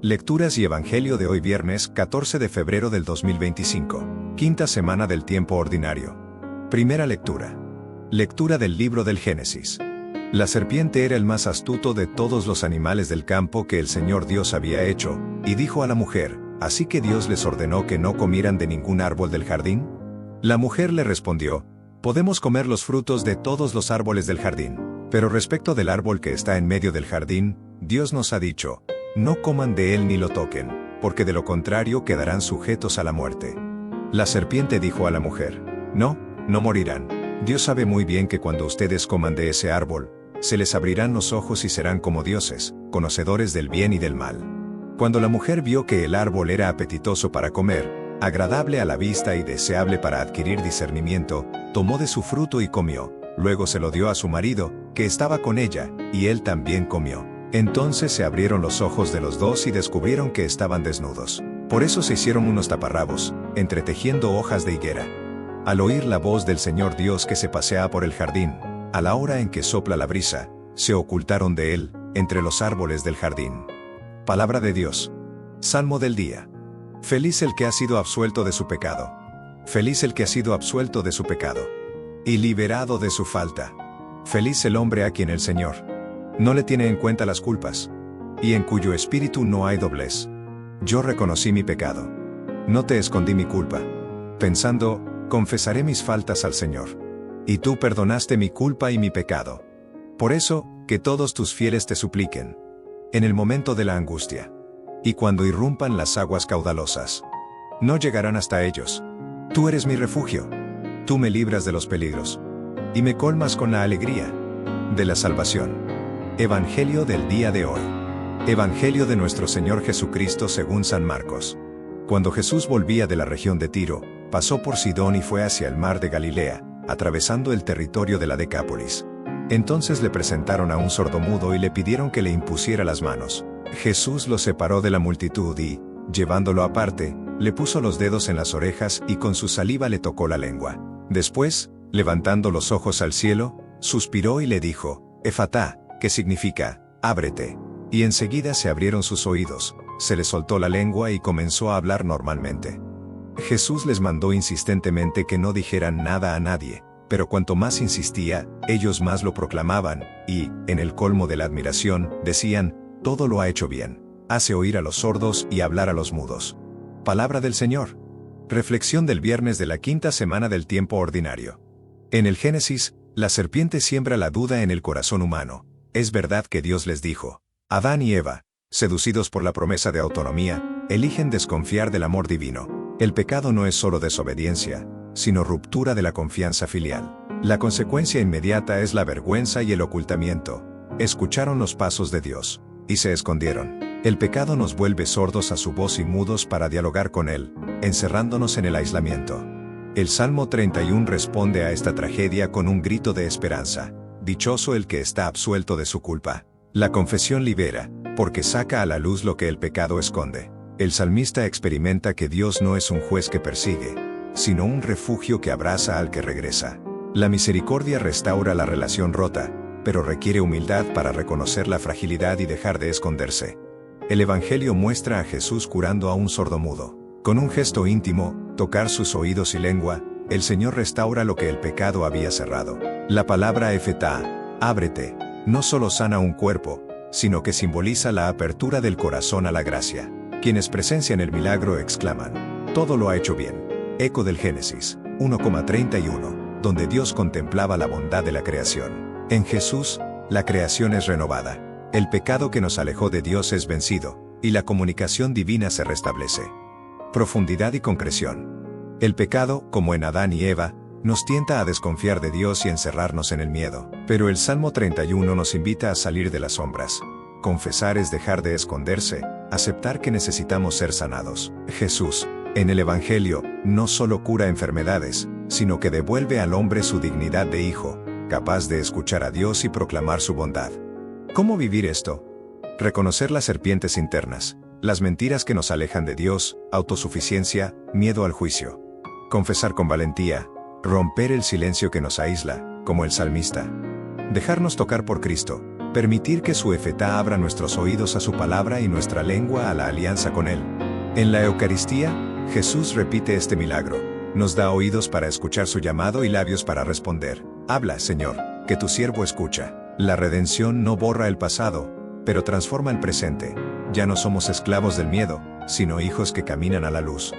Lecturas y Evangelio de hoy viernes 14 de febrero del 2025, quinta semana del tiempo ordinario. Primera lectura. Lectura del libro del Génesis. La serpiente era el más astuto de todos los animales del campo que el Señor Dios había hecho, y dijo a la mujer, ¿así que Dios les ordenó que no comieran de ningún árbol del jardín? La mujer le respondió, podemos comer los frutos de todos los árboles del jardín, pero respecto del árbol que está en medio del jardín, Dios nos ha dicho, no coman de él ni lo toquen, porque de lo contrario quedarán sujetos a la muerte. La serpiente dijo a la mujer, no morirán. Dios sabe muy bien que cuando ustedes coman de ese árbol, se les abrirán los ojos y serán como dioses, conocedores del bien y del mal. Cuando la mujer vio que el árbol era apetitoso para comer, agradable a la vista y deseable para adquirir discernimiento, tomó de su fruto y comió. Luego se lo dio a su marido, que estaba con ella, y él también comió. Entonces se abrieron los ojos de los dos y descubrieron que estaban desnudos. Por eso se hicieron unos taparrabos, entretejiendo hojas de higuera. Al oír la voz del Señor Dios que se pasea por el jardín, a la hora en que sopla la brisa, se ocultaron de él, entre los árboles del jardín. Palabra de Dios. Salmo del día. Feliz el que ha sido absuelto de su pecado. Feliz el que ha sido absuelto de su pecado. Y liberado de su falta. Feliz el hombre a quien el Señor no le tiene en cuenta las culpas, y en cuyo espíritu no hay doblez. Yo reconocí mi pecado. No te escondí mi culpa. Pensando, confesaré mis faltas al Señor. Y tú perdonaste mi culpa y mi pecado. Por eso, que todos tus fieles te supliquen. En el momento de la angustia. Y cuando irrumpan las aguas caudalosas. No llegarán hasta ellos. Tú eres mi refugio. Tú me libras de los peligros. Y me colmas con la alegría de la salvación. Evangelio del día de hoy. Evangelio de nuestro Señor Jesucristo según San Marcos. Cuando Jesús volvía de la región de Tiro, pasó por Sidón y fue hacia el mar de Galilea, atravesando el territorio de la Decápolis. Entonces le presentaron a un sordomudo y le pidieron que le impusiera las manos. Jesús lo separó de la multitud y, llevándolo aparte, le puso los dedos en las orejas y con su saliva le tocó la lengua. Después, levantando los ojos al cielo, suspiró y le dijo, Efatá, que significa, ábrete. Y enseguida se abrieron sus oídos, se le soltó la lengua y comenzó a hablar normalmente. Jesús les mandó insistentemente que no dijeran nada a nadie, pero cuanto más insistía, ellos más lo proclamaban, y, en el colmo de la admiración, decían, todo lo ha hecho bien. Hace oír a los sordos y hablar a los mudos. Palabra del Señor. Reflexión del viernes de la quinta semana del tiempo ordinario. En el Génesis, la serpiente siembra la duda en el corazón humano. Es verdad que Dios les dijo, Adán y Eva, seducidos por la promesa de autonomía, eligen desconfiar del amor divino. El pecado no es solo desobediencia, sino ruptura de la confianza filial. La consecuencia inmediata es la vergüenza y el ocultamiento. Escucharon los pasos de Dios, y se escondieron. El pecado nos vuelve sordos a su voz y mudos para dialogar con Él, encerrándonos en el aislamiento. El Salmo 31 responde a esta tragedia con un grito de esperanza. Dichoso el que está absuelto de su culpa. La confesión libera, porque saca a la luz lo que el pecado esconde. El salmista experimenta que Dios no es un juez que persigue, sino un refugio que abraza al que regresa. La misericordia restaura la relación rota, pero requiere humildad para reconocer la fragilidad y dejar de esconderse. El Evangelio muestra a Jesús curando a un sordomudo. Con un gesto íntimo, tocar sus oídos y lengua, el Señor restaura lo que el pecado había cerrado. La palabra Efetá, ábrete, no solo sana un cuerpo, sino que simboliza la apertura del corazón a la gracia. Quienes presencian el milagro exclaman, todo lo ha hecho bien. Eco del Génesis 1,31, donde Dios contemplaba la bondad de la creación. En Jesús, la creación es renovada. El pecado que nos alejó de Dios es vencido, y la comunicación divina se restablece. Profundidad y concreción. El pecado, como en Adán y Eva, nos tienta a desconfiar de Dios y encerrarnos en el miedo. Pero el Salmo 31 nos invita a salir de las sombras. Confesar es dejar de esconderse, aceptar que necesitamos ser sanados. Jesús, en el Evangelio, no solo cura enfermedades, sino que devuelve al hombre su dignidad de hijo, capaz de escuchar a Dios y proclamar su bondad. ¿Cómo vivir esto? Reconocer las serpientes internas, las mentiras que nos alejan de Dios, autosuficiencia, miedo al juicio. Confesar con valentía, romper el silencio que nos aísla, como el salmista. Dejarnos tocar por Cristo, Permitir que su efetá abra nuestros oídos a su palabra y nuestra lengua a la alianza con Él. En la Eucaristía, Jesús repite este milagro. Nos da oídos para escuchar su llamado y labios para responder. Habla, Señor, que tu siervo escucha. La redención no borra el pasado, pero transforma el presente. Ya no somos esclavos del miedo, sino hijos que caminan a la luz.